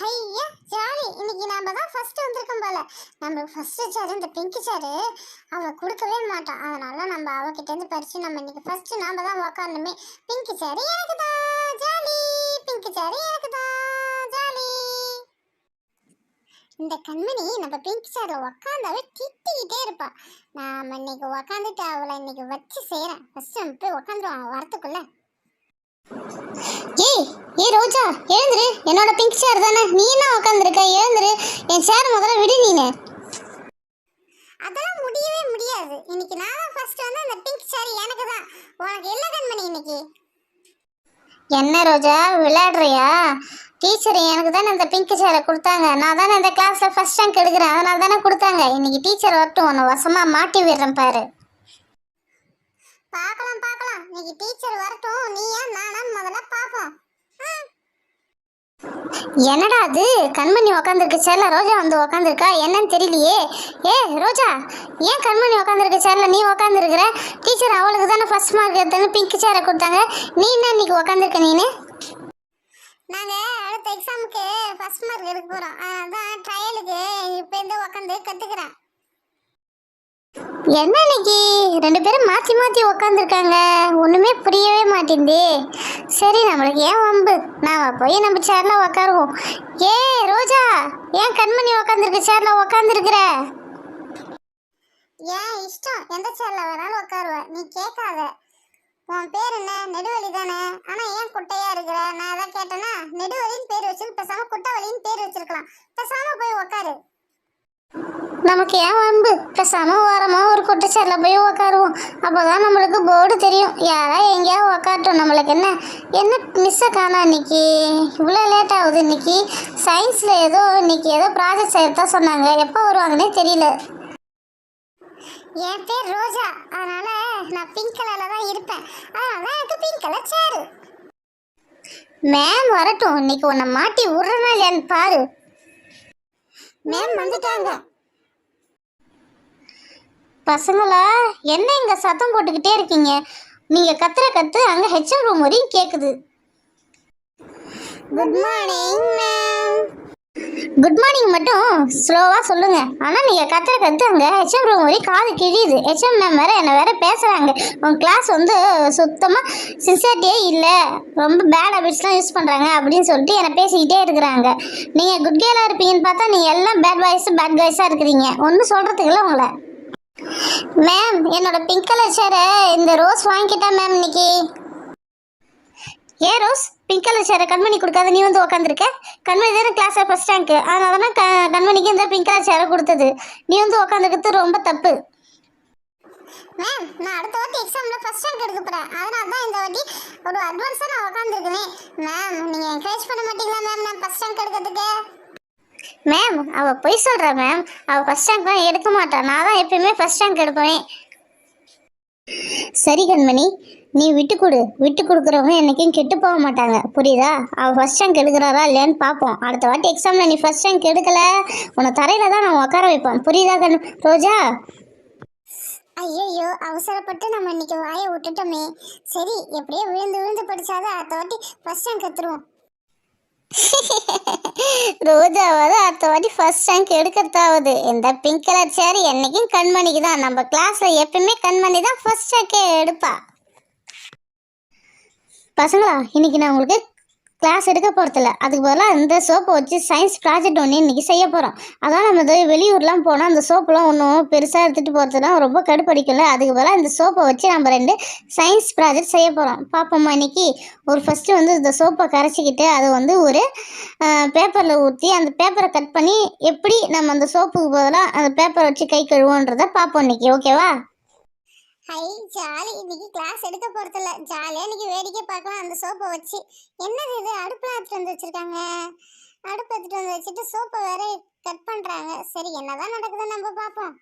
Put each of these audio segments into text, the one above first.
ஐயா ஜாலி, இன்னைக்கு நாம தான் ஃபர்ஸ்ட் வந்திருக்கோம் போல. நம்மளுக்கு ஃபர்ஸ்ட் சேர் இந்த பிங்க் சேரு அவ கொடுக்கவே மாட்டான். அதனால நம்ம அவகிட்ட இருந்து பறிச்சு நம்ம இன்னைக்கு ஃபர்ஸ்ட் நாம தான் உட்காரணுமே. பிங்க் சேரு எனக்கு தான் ஜாலி, பிங்க் சேரு எனக்கு தான் ஜாலி. இந்த கண்மணி நம்ம பிங்க் சேர்ல உட்காந்தாவே திட்டிக்கிட்டே இருப்பா. நாம இன்னைக்கு உட்காந்துட்டு அவளை இன்னைக்கு வச்சு செய்யறேன். ஃபர்ஸ்ட் நம்ம போய் உட்காந்துருவான் வரத்துக்குள்ள. ஏய் ஏய் ரோஜா, எழுந்துரு. என்னோட பிங்க் சேர் தானே, நீ என்ன உட்காந்துருக்க? எழுந்துரு, என் சேர் முதல்ல விடு. நீனு அதெல்லாம் முடியவே முடியாது. இன்னைக்கு நான் தான் ஃபர்ஸ்ட் வந்து அந்த பிங்க் சேர் எனக்கு தான். உனக்கு இல்ல கண்மணி இன்னைக்கு. என்ன ரோஜா விளையாடுறியா? டீச்சர் எனக்கு தானே இந்த பிங்க் சேரை கொடுத்தாங்க. நான் தானே இந்த கிளாஸ்ல ஃபர்ஸ்ட் ரேங்க் எடுக்கிறேன், அதனால தானே கொடுத்தாங்க. இன்னைக்கு டீச்சர் வரட்டும், உன்னை வசமா மாட்டி விடுறேன் பாரு. பார்க்கலாம் பார்க்கலாம், இன்னைக்கு டீச்சர் வரட்டும். நீயா நானா முதல்ல பாப்போம். என்னடா அது, கண்மணி உக்காந்துருக்க சேர்ல ரோஜா வந்து உக்காந்துருக்கா, என்னன்னு தெரியலையே. ஏ ரோஜா, ஏன் கண்மணி உக்காந்துருக்க சேர்ல நீ உக்காந்துருக்குற? டீச்சர் அவளுக்கு தானே ஃபர்ஸ்ட் மார்க் எடுத்தாங்க, பிங்க் சேரை கொடுத்தாங்க. நீ என்ன இன்னைக்கு உக்காந்துருக்க? நீனு நாங்க அடுத்த எக்ஸாமுக்கு ஃபர்ஸ்ட் மார்க் எடுக்க போறோம், அதான் ட்ரையலுக்கு இப்போ இருந்து உக்காந்து கத்துக்கிறேன். என்ன இன்னைக்கு ரெண்டு பேரும் மாற்றி மாற்றி உக்காந்துருக்காங்க, ஒன்றுமே புரியவே மாட்டேங்குது. சரி, நம்மளுக்கு ஏன் வம்பு, நாம் போய் நம்ம சேரில் உக்காருவோம். ஏ ரோஜா, ஏன் கண்மணி உக்காந்துருக்க சேரில் உக்காந்துருக்குற? ஏன் இஷ்டம், எந்த சேரில் வேணாலும் உட்காருவேன், நீ கேட்காத. உன் பேர் என்ன? நெடுவழி தானே. ஆனால் ஏன் குட்டையாக இருக்கிற? நான் எதாவது கேட்டேன்னா நெடுவழின்னு பேர் வச்சுருக்கு, பேசாமல் குட்டவழின்னு பேர் வச்சிருக்கலாம். பேசாமல் போய் உக்காரு. நமக்கு ஏன் வம்பு, பேசாமல் ஓரமாக ஒரு குட்டச்சேரில் போய் உக்காருவோம். அப்போ தான் நம்மளுக்கு போர்டு தெரியும். யாரா எங்கேயாவது உக்காட்டும், நம்மளுக்கு என்ன என்ன மிஸ்ஸை காணா இன்னைக்கு. இவ்வளோ லேட் ஆகுது இன்னைக்கு. சயின்ஸில் இன்னைக்கு ஏதோ ப்ராஜெக்ட் செய்யறதா சொன்னாங்க, எப்போ வருவாங்கன்னே தெரியல. என் பேர் ரோஜா, அதனால நான் பிங்க் கலரில் தான் இருப்பேன், அதனால தான் எனக்கு பிங்க் கலர் சேரு. மேம் வரட்டும், இன்னைக்கு உன்னை மாட்டி விட்றனா இல்லையான்னு பாரு. மேம் வந்துட்டாங்க. பசங்களா, என்ன இங்கே சத்தம் போட்டுக்கிட்டே இருக்கீங்க? நீங்கள் கத்துற கத்து அங்கே ஹெச்எம் ரூம் வரையும் கேட்குது. Good morning ma'am. Good morning மட்டும் ஸ்லோவாக சொல்லுங்கள். ஆனால் நீங்கள் கத்துற கத்து அங்கே ஹெச்எம் ரூம் வரையும் காது கிழியுது. ஹெச்எம் மேம் வேறு என்னை வேறு பேசுகிறாங்க. உங்கள் கிளாஸ் வந்து சுத்தமாக சின்சியரிட்டியே இல்லை, ரொம்ப பேட் ஹேபிட்ஸ்லாம் யூஸ் பண்ணுறாங்க அப்படின்னு சொல்லிட்டு என்னை பேசிக்கிட்டே இருக்கிறாங்க. நீங்கள் குட் கேர்ளாக இருப்பீங்கன்னு பார்த்தா நீங்கள் எல்லாம் பேட் பாய்ஸு பேட் காய்ஸாக இருக்கிறீங்க. ஒன்றும் சொல்கிறதுக்கு இல்லை உங்களை. மேம், என்னோட பிங்க் கலர் சேரை இந்த ரோஸ் வாங்கிக்கிட்டா மேம் இன்னைக்கு. ஏன் ரோஸ், பிங்க் கலர் சேரை கண்மணி கொடுக்காத நீ வந்து உக்காந்துருக்க? கண்மணி தானே கிளாஸில் ஃபர்ஸ்ட் ரேங்க்கு, அதனால தான் கண்மணிக்கு இந்த பிங்க் கலர் சேரை கொடுத்தது. நீ வந்து உக்காந்துருக்கிறது ரொம்ப தப்பு. மேம், நான் அடுத்த வாட்டி எக்ஸாமில் ஃபர்ஸ்ட் ரேங்க் எடுக்க போகிறேன், அதனால தான் இந்த வாட்டி ஒரு அட்வான்ஸாக நான் உக்காந்துருக்கேன். மேம், நீங்கள் என்கரேஜ் பண்ண மாட்டீங்களா மேம் நான் ஃபர்ஸ்ட் ரேங்க் எடுக்கிறதுக்கு? மேம், அவள் பொய் சொல்கிறா மேம். அவள் ஃபர்ஸ்ட் ரேங்க் தான் எடுக்க மாட்டான், நான் தான் எப்பயுமே ஃபர்ஸ்ட் ரேங்க் எடுப்பேன். சரி கண்மணி, நீ விட்டு கொடுக்குறவங்க என்றைக்கும் கெட்டு போக மாட்டாங்க, புரியுதா? அவள் ஃபர்ஸ்ட் ரேங்க் எடுக்கிறாரா இல்லையான்னு பார்ப்போம். அடுத்த வாட்டி எக்ஸாமில் நீ ஃபர்ஸ்ட் ரேங்க் எடுக்கலை, உன்னை தரையில் தான் நான் உட்கார வைப்பேன், புரியுதா ரோஜா? ஐயோ, அவசரப்பட்டு நம்ம இன்னைக்கு வாயை விட்டுட்டோமே. சரி, எப்படியோ விழுந்து படித்தாதான் அடுத்த வாட்டி ஃபர்ஸ்ட் ரேங்க் எடுத்துருவோம். ரோஜாவாவது அடுத்த வாட்டி ஃபர்ஸ்ட் ரேங்க் எடுக்கிறதாவது. இந்த பிங்க் கலர் சேர் என்னைக்கும் கண்மணிக்கு தான். நம்ம கிளாஸ்ல எப்பயுமே கண்மணி தான் ஃபர்ஸ்ட் ரேங்கே எடுப்பா. பசங்களா, இன்னைக்கு நான் உங்களுக்கு கிளாஸ் எடுக்க போகிறதில்ல, அதுக்கு பதிலாக இந்த சோப்பை வச்சு சயின்ஸ் ப்ராஜெக்ட் ஒன்று இன்றைக்கி செய்ய போகிறோம். அதான் நம்ம வெளியூர்லாம் போனால் அந்த சோப்பெலாம் ஒன்றும் பெருசாக எடுத்துகிட்டு போகிறதுலாம் ரொம்ப கடுப்படிக்கல. அதுக்கு பதிலாக இந்த சோப்பை வச்சு நம்ம 2 சயின்ஸ் ப்ராஜெக்ட் செய்ய போகிறோம். பார்ப்போம்மா. இன்றைக்கி ஃபஸ்ட்டு வந்து இந்த சோப்பை கரைச்சிக்கிட்டு அதை வந்து ஒரு பேப்பரில் ஊற்றி அந்த பேப்பரை கட் பண்ணி எப்படி நம்ம அந்த சோப்புக்கு பதிலாக அந்த பேப்பரை வச்சு கை கழுவோன்றதை பார்ப்போம் இன்றைக்கி. ஓகேவா? ஹை ஜாலி, இன்னைக்கு கிளாஸ் எடுக்க போறதில்ல, ஜாலியா இன்னைக்கு வேடிக்கை பார்க்கலாம் அந்த சோப்பை வச்சு. என்னது இது, அடுப்புல எடுத்துட்டு வந்து வச்சிருக்காங்க. அடுப்பு எடுத்துட்டு வந்து வச்சுட்டு சோப்பை வேற கட் பண்றாங்க. சரி, என்னதான் நடக்குதுன்னு நம்ம பார்ப்போம்.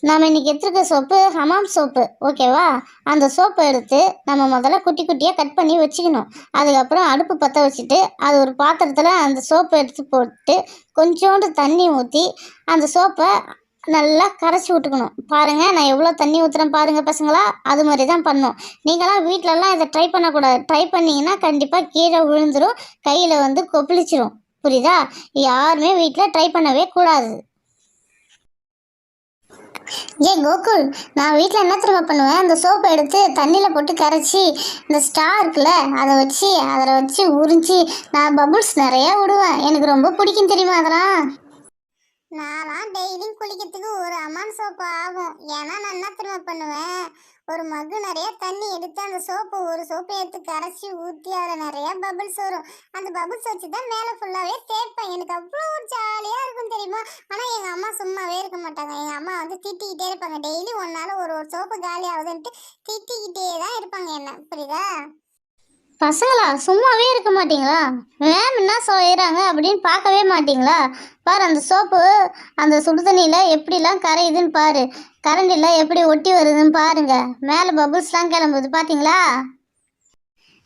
நம்ம இன்னைக்கு எடுத்துருக்க சோப்பு ஹமாம் சோப்பு, ஓகேவா? அந்த சோப்பை எடுத்து நம்ம முதல்ல குட்டி குட்டியாக கட் பண்ணி வச்சுக்கணும். அதுக்கப்புறம் அடுப்பு பற்ற வச்சுட்டு அது ஒரு பாத்திரத்தில் அந்த சோப்பை எடுத்து போட்டு கொஞ்சோண்டு தண்ணி ஊற்றி அந்த சோப்பை நல்லா கரைச்சி விட்டுக்கணும். பாருங்கள், நான் எவ்வளோ தண்ணி ஊற்றுறேன் பாருங்கள் பசங்களா. அது மாதிரி தான் பண்ணணும். நீங்களாம் வீட்டிலலாம் இதை ட்ரை பண்ணக்கூடாது. ட்ரை பண்ணிங்கன்னா கண்டிப்பாக கீழே விழுந்துடும், கையில் வந்து கொப்பளிச்சிடும். புரியுதா? யாருமே வீட்டில் ட்ரை பண்ணவே கூடாது. கோகுல், நான் வீட்டில் என்ன திரும்ப பண்ணுவேன், அந்த சோப்பை எடுத்து தண்ணியில் போட்டு கரைச்சி இந்த ஸ்டார் இருக்குல்ல அதில் வச்சு உறிஞ்சி நான் பபுள்ஸ் நிறையா விடுவேன். எனக்கு ரொம்ப பிடிக்கும் தெரியுமா அதெல்லாம். நான்லாம் டெய்லியும் குளிக்கிறதுக்கு ஒரு அமான் சோப்பு ஆகும். ஏன்னா நான் என்ன திரும்ப பண்ணுவேன், ஒரு மக்கு நிறைய தண்ணி எடுத்து அந்த ஒரு சோப்பை எடுத்து கரைச்சி ஊற்றி அதில் நிறைய பபிள்ஸ் வரும். அந்த பபிள்ஸ் வச்சு தான் மேலே ஃபுல்லாகவே தேய்ப்பேன். எனக்கு அவ்வளோ ஒரு ஜாலியாக இருக்கும் தெரியுமா. ஆனால் எங்கள் அம்மா சும்மாவே இருக்க மாட்டாங்க. எங்கள் அம்மா வந்து திட்டிக்கிட்டே இருப்பாங்க. டெய்லி ஒன்னால ஒரு சோப்பு காலி ஆகுதுன்ட்டு திட்டிக்கிட்டே தான் இருப்பாங்க என்ன. புரியுதா? பசங்களா சும்மாவே இருக்க மாட்டீங்களா? மேம் என்ன செய்கிறாங்க அப்படின்னு பார்க்கவே மாட்டீங்களா? பாரு அந்த சோப்பு அந்த சுடு தண்ணியில் எப்படிலாம் கரையுதுன்னு பாரு. கரண்டில் எப்படி ஒட்டி வருதுன்னு பாருங்க. மேலே பபுள்ஸ்லாம் கிளம்புது பார்த்தீங்களா?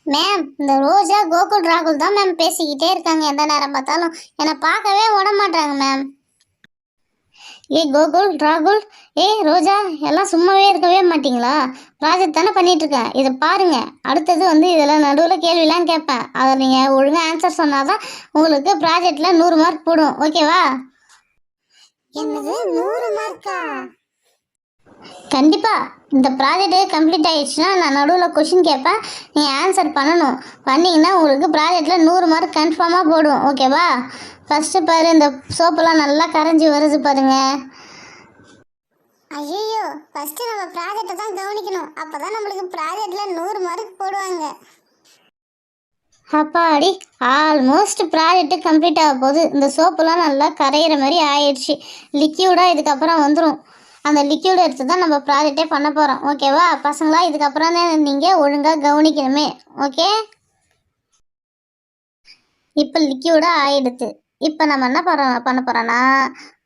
மேம், இந்த ரோஜா கோகுல் ராகுல் தான் மேம் பேசிக்கிட்டே இருக்காங்க. எந்த நேரம் பார்த்தாலும் என்னை பார்க்கவே விட மாட்டாங்க மேம். கோகுல் ராகுல், ரோஜா, எல்லாம் சும்மாவே இருக்கவே மாட்டீங்களா? ப்ராஜெக்ட் தானே பண்ணிட்டு இருக்கேன், இதை பாருங்க. அடுத்தது வந்து இதில் நடுவில் கேள்விலாம் கேட்பேன். அதை நீங்கள் ஒழுங்காக ஆன்சர் சொன்னாதான் உங்களுக்கு ப்ராஜெக்டில் 100 மார்க் போடும். ஓகேவா? என்னது 100 மார்க்கா? கண்டிப்பா. இந்த ப்ராஜெக்ட் கம்ப்ளீட் ஆயிடுச்சுன்னா நான் நடுவில் கொஷின் கேட்பேன், நீங்கள் ஆன்சர் பண்ணணும். பண்ணிங்கன்னா உங்களுக்கு ப்ராஜெக்டில் 100 மார்க் கன்ஃபார்மாக போடும். ஓகேவா? ஃபஸ்ட்டு பாரு, இந்த சோப்பெல்லாம் நல்லா கரைஞ்சி வருது பாருங்க. ஐயோ, ஃபஸ்ட்டு நம்ம ப்ராஜெக்டை தான் கவனிக்கணும். அப்போ தான் நம்மளுக்கு ப்ராஜெக்டில் 100 மார்க் போடுவாங்க. அப்பாடி, ஆல்மோஸ்ட் ப்ராஜெக்ட் கம்ப்ளீட் ஆக போகுது. இந்த சோப்புலாம் நல்லா கரையிற மாதிரி ஆயிடுச்சு. லிக்யூடாக இதுக்கப்புறம் வந்துடும். அந்த லிக்யூடை எடுத்து தான் நம்ம ப்ராஜெக்டே பண்ண போகிறோம். ஓகேவா பசங்களா? இதுக்கப்புறம் தான் நீங்கள் ஒழுங்காக கவனிக்கணுமே. ஓகே, இப்போ லிக்யூடாக ஆயிடுது. இப்போ நம்ம என்ன பண்ண போகிறோன்னா,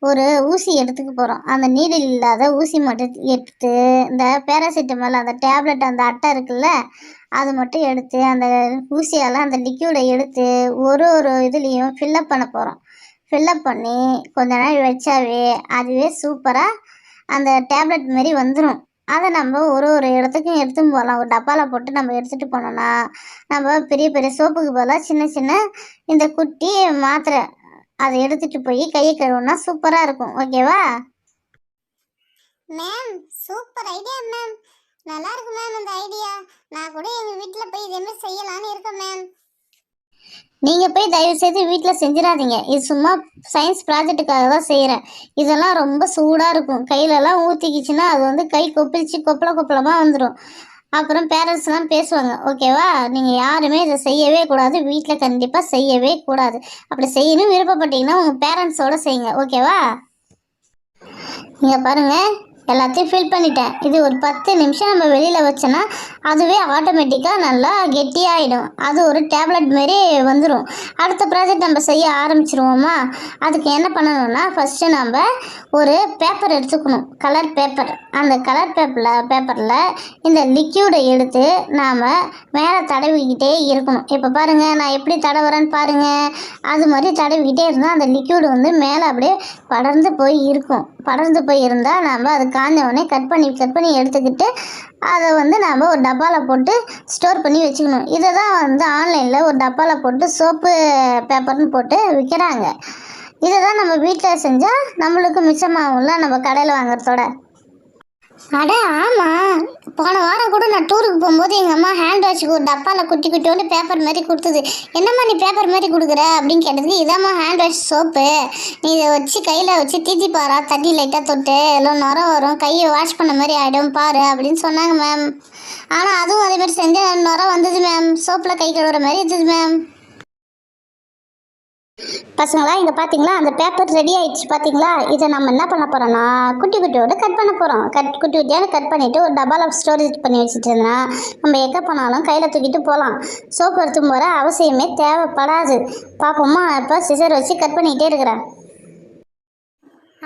ஒரு ஊசி எடுத்துக்க போகிறோம். அந்த நீடில் இல்லாத ஊசி மட்டும் எடுத்து, இந்த பேராசிட்டமால் அந்த டேப்லெட் அந்த அட்டை இருக்குல்ல, அது மட்டும் எடுத்து அந்த ஊசியால் அந்த லிக்யூடை எடுத்து ஒரு இதுலேயும் ஃபில்லப் பண்ண போகிறோம். ஃபில்லப் பண்ணி கொஞ்ச நாள் வச்சாவே அதுவே சூப்பராக அந்த டேப்லெட் மாரி வந்துடும். அதை நம்ம ஒரு இடத்துக்கும் எடுத்துன்னு போகலாம். ஒரு டப்பாவில் போட்டு நம்ம எடுத்துகிட்டு போனோம்னா, நம்ம பெரிய பெரிய சோப்புக்கு பதிலாக சின்ன சின்ன இந்த குட்டி மாத்திரை அதை எடுத்துகிட்டு போய் கையை கழுவுனா சூப்பராக இருக்கும். ஓகேவா மேம்? Super idea ma'am. நல்லா இருக்கு மேம் இந்த ஐடியா. நான் கூட எங்கள் வீட்டில் போய் இதேமாதிரி செய்யலான்னு இருக்கேன் மேம். நீங்கள் போய் தயவுசெய்து வீட்டில் செஞ்சிடாதீங்க. இது சும்மா சயின்ஸ் ப்ராஜெக்டுக்காக தான் செய்கிறேன். இதெல்லாம் ரொம்ப சூடாக இருக்கும். கையிலலாம் ஊற்றிக்கிச்சுன்னா அது வந்து கை கொப்பளிச்சு கொப்பளமாக வந்துடும். அப்புறம் பேரண்ட்ஸ்லாம் பேசுவாங்க. ஓகேவா? நீங்கள் யாருமே இதை செய்யவே கூடாது. வீட்டில் கண்டிப்பாக செய்யவே கூடாது. அப்படி செய்யணும் விருப்பப்பட்டீங்கன்னா உங்கள் பேரண்ட்ஸோடு செய்யுங்க. ஓகேவா? நீங்கள் பாருங்கள், எல்லாத்தையும் ஃபில் பண்ணிட்டேன். இது ஒரு 10 நிமிஷம் நம்ம வெளியில் வச்சோன்னா அதுவே ஆட்டோமேட்டிக்காக நல்லா கெட்டியாகிடும். அது ஒரு டேப்லெட் மாரி வந்துடும். அடுத்த ப்ராஜெக்ட் நம்ம செய்ய ஆரம்பிச்சிருவோமா? அதுக்கு என்ன பண்ணணும்னா, ஃபஸ்ட்டு நம்ம ஒரு பேப்பர் எடுத்துக்கணும், கலர் பேப்பர். அந்த கலர் பேப்பரில் இந்த லிக்யூடை எடுத்து நாம் மேலே தடவிக்கிட்டே இருக்கணும். இப்போ பாருங்கள், நான் எப்படி தடவுறேன்னு பாருங்கள். அது மாதிரி தடவிக்கிட்டே இருந்தால் அந்த லிக்யூடு வந்து மேலே அப்படியே படர்ந்து போய் இருக்கும். படர்ந்து போய் இருந்தால் நம்ம அது காஞ்ச உடனே கட் பண்ணி எடுத்துக்கிட்டு அதை வந்து நம்ம ஒரு டப்பாவில் போட்டு ஸ்டோர் பண்ணி வச்சுக்கணும். இதை தான் வந்து ஆன்லைனில் ஒரு டப்பாவில் போட்டு சோப்பு பேப்பர்னு போட்டு விற்கிறாங்க. இதை தான் நம்ம வீட்டில் செஞ்சால் நம்மளுக்கு மிச்சமாகும்ல நம்ம கடையில் வாங்குறதோட. அட ஆமாம், போன வாரம் கூட நான் டூருக்கு போகும்போது எங்கள் அம்மா ஹேண்ட் வாஷுக்கு ஒரு டப்பாவில் குட்டியோண்டு பேப்பர் மாதிரி கொடுத்தது. என்னம்மா நீ பேப்பர் மாதிரி கொடுக்குற அப்படின்னு கேட்டதுக்கு, இதாம்மா ஹேண்ட் வாஷ் சோப்பு, நீ இதை வச்சு கையில் வச்சு தீத்தி பாரா, தண்ணி லைட்டாக தொட்டு எல்லாம் நுரம் வரும், கையை வாஷ் பண்ண மாதிரி ஆகிடும் பாரு அப்படின்னு சொன்னாங்க மேம். ஆனால் அதுவும் அதே மாதிரி செஞ்ச நுரம் வந்தது மேம். சோப்பில் கை கழுவுற மாதிரி இருந்தது மேம். பசங்களா, இங்கே பார்த்தீங்களா அந்த பேப்பர் ரெடி ஆயிடுச்சு பார்த்தீங்களா? இதை நம்ம என்ன பண்ண போகிறோன்னா குட்டியோடு கட் பண்ண போகிறோம். குட்டியான கட் பண்ணிவிட்டு ஒரு டப்பாவில் ஸ்டோரேஜ் பண்ணி வச்சுட்டு இருந்தோன்னா நம்ம எங்கே போனாலும் கையில் தூக்கிட்டு போகலாம். சோப்பு எடுத்து போகிற அவசியமே தேவைப்படாது. பார்ப்போமா? இப்போ சிசர் வச்சு கட் பண்ணிக்கிட்டே இருக்கிறேன்.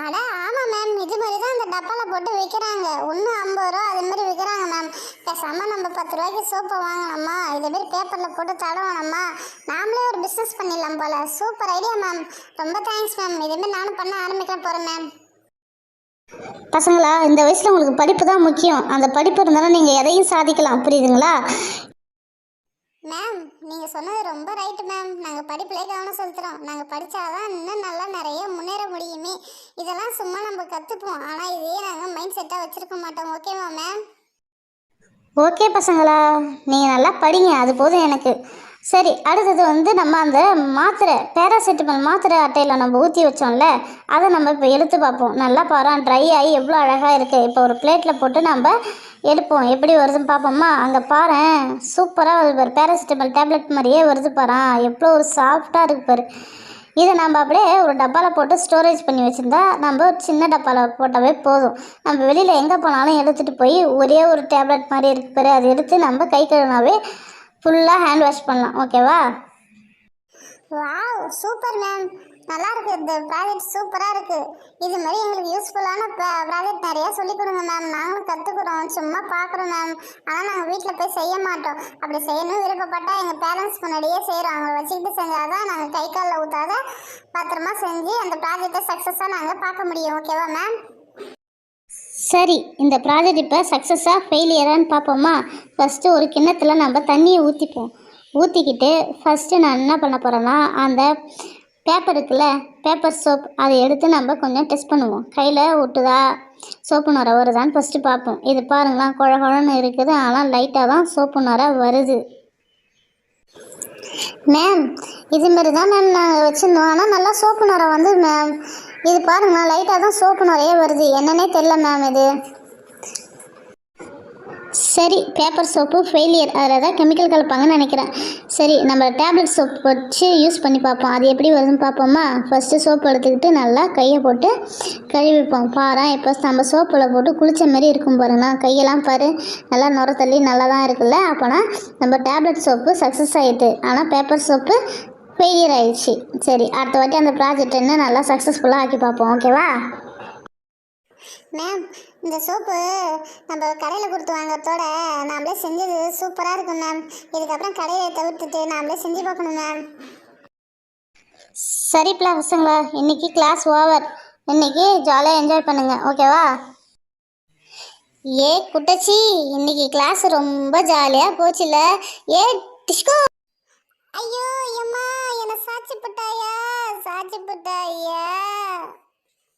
அட ஆமாம் மேம், இது மாதிரி தான் இந்த டப்பாவில் போட்டு விற்கிறாங்க. ஒன்று 50 ரூபா அது மாதிரி விற்கிறாங்க மேம். பேசாமல் நம்ம 10 ரூபாய்க்கு சோப்பை வாங்கினோம்மா, இதேமாரி பேப்பரில் போட்டு தடவணும்மா, நாமளே ஒரு பிஸ்னஸ் பண்ணிடலாம் போல். சூப்பர் ஐடியா மேம், ரொம்ப தேங்க்ஸ் மேம். இதேமாரி நானும் பண்ண ஆரம்பிக்க போகிறேன் மேம். பசங்களா, இந்த வயசில் உங்களுக்கு படிப்பு தான் முக்கியம். அந்த படிப்பு இருந்தாலும் நீங்கள் எதையும் சாதிக்கலாம். புரியுதுங்களா மேம்? நீங்க சொன்னது ரொம்ப ரைட்டு மேம். நாங்க படிப்புல கவனம் செலுத்துறோம். நாங்க படிச்சாதான் இன்னும் நல்லா நிறைய முன்னேற முடியுமே. இதெல்லாம் சும்மா நம்ம கத்துப்போம். ஆனா இதையே நாங்க மைண்ட் செட்டா வச்சிருக்க மாட்டோம். ஓகேவா மேம்? ஓகே பசங்களா, நீங்கள் நல்லா படிங்க, அது போதும் எனக்கு. சரி, அடுத்தது வந்து நம்ம அந்த மாத்திரை பேராசிட்டமல் மாத்திரை அட்டையில் நம்ம ஊற்றி வச்சோம்ல, அதை நம்ம இப்போ எடுத்து பார்ப்போம். நல்லா பாரு, ட்ரை ஆகி எவ்வளோ அழகாக இருக்குது. இப்போ ஒரு பிளேட்டில் போட்டு நம்ம எடுப்போம், எப்படி வருதுன்னு பார்ப்போம்மா. அங்கே பாரு, சூப்பராக வருது பாரு, பேராசிட்டமல் டேப்லெட் மாதிரியே வருது பாரு, எவ்வளோ ஒரு சாஃப்டாக இருக்குது பாரு. இதை நம்ம அப்படியே ஒரு டப்பாவில் போட்டு ஸ்டோரேஜ் பண்ணி வச்சுருந்தா நம்ம ஒரு சின்ன டப்பாவில் போட்டாவே போதும். நம்ம வெளியில் எங்கே போனாலும் எடுத்துகிட்டு போய் ஒரே ஒரு டேப்லெட் மாதிரி இருக்கு பாரு, அதை எடுத்து நம்ம கை கழுவினாவே ஃபுல்லாக ஹேண்ட் வாஷ் பண்ணலாம். ஓகேவா? Wow, super ma'am. நல்லா இருக்கு. இந்த ப்ராஜெக்ட் சூப்பரா இருக்கு. இது மாதிரி எங்களுக்கு யூஸ்ஃபுல்லான ப்ராஜெக்ட் நிறைய சொல்லி கொடுங்க மேம். நாங்களும் கத்துக்கிறோம், சும்மா பார்க்குறோம் மேம். ஆனால் நாங்கள் வீட்டில் போய் செய்ய மாட்டோம். அப்படி செய்யணும் விருப்பப்பட்டா எங்கள் பேரண்ட்ஸ் முன்னாடியே செய்கிறோம். அவங்கள வச்சுக்கிட்டு செஞ்சாதான் நாங்கள் கை காலில் ஊற்றாத பத்திரமா செஞ்சு அந்த ப்ராஜெக்டை சக்ஸஸாக நாங்கள் பார்க்க முடியும். ஓகேவா மேம்? சரி, இந்த ப்ராஜெக்ட் இப்போ சக்ஸஸாக ஃபெயிலியரான்னு பார்ப்போமா. ஃபஸ்ட்டு ஒரு கிண்ணத்தில் நம்ம தண்ணியை ஊற்றிப்போம். ஊற்றிக்கிட்டு ஃபஸ்ட்டு நான் என்ன பண்ண போகிறேன்னா, அந்த பேப்பர் இருக்குல்ல, பேப்பர் சோப், அதை எடுத்து நம்ம கொஞ்சம் டெஸ்ட் பண்ணுவோம். கையில் ஒட்டுதா, சோப்பு நுரை வருதான்னு ஃபஸ்ட்டு பார்ப்போம். இது பாருங்களேன், குழ குழன்னு இருக்குது, ஆனால் லைட்டாக தான் சோப்பு நுரை வருது. மேம், இதுமாரி தான் மேம் நாங்கள் வச்சுருந்தோம், ஆனால் நல்லா சோப்பு நுரை வந்து மேம். இது பாருங்கண்ணா, லைட்டாக தான் சோப்பு நுரையே வருது, என்னன்னே தெரில மேம் இது. சரி, பேப்பர் சோப்பு ஃபெயிலியர், அதில் தான் கெமிக்கல் கலப்பாங்கன்னு நினைக்கிறேன். சரி, நம்ம டேப்லெட் சோப் வச்சு யூஸ் பண்ணி பார்ப்போம், அது எப்படி வருதுன்னு பார்ப்போமா. ஃபஸ்ட்டு சோப்பு எடுத்துக்கிட்டு நல்லா கையை போட்டு கழுவிப்போம். பாரு, இப்போ நம்ம சோப்பில் போட்டு குளித்த மாதிரி இருக்கும் பாருங்கண்ணா. கையெல்லாம் பாரு, நல்லா நுர தள்ளி நல்லா தான் இருக்குல்ல. அப்போனா நம்ம டேப்லெட் சோப்பு சக்ஸஸ் ஆகிட்டு, ஆனால் பேப்பர் சோப்பு ஃபெயிலியர் ஆயிடுச்சு. சரி, அடுத்த வாட்டி அந்த ப்ராஜெக்ட் என்ன நல்லா சக்ஸஸ்ஃபுல்லாக ஆக்கி பார்ப்போம். ஓகேவா? மேம், இந்த சோப்பு நம்ம கடையில் கொடுத்து வாங்குறதோட நாமளே செஞ்சது சூப்பராக இருக்கும் மேம். இதுக்கப்புறம் கடையை தவிர்த்துட்டு நாமளே செஞ்சு பார்க்கணும் மேம். சரி பசங்களா, இன்னைக்கு கிளாஸ் ஓவர். இன்னைக்கு ஜாலியாக என்ஜாய் பண்ணுங்க. ஓகேவா? ஏ குட்டச்சி, இன்னைக்கு கிளாஸ் ரொம்ப ஜாலியாக போச்சுல. ஏ டிஸ்கோ. ஐயோ அம்மா, என்னை சாட்சி போட்டாயா?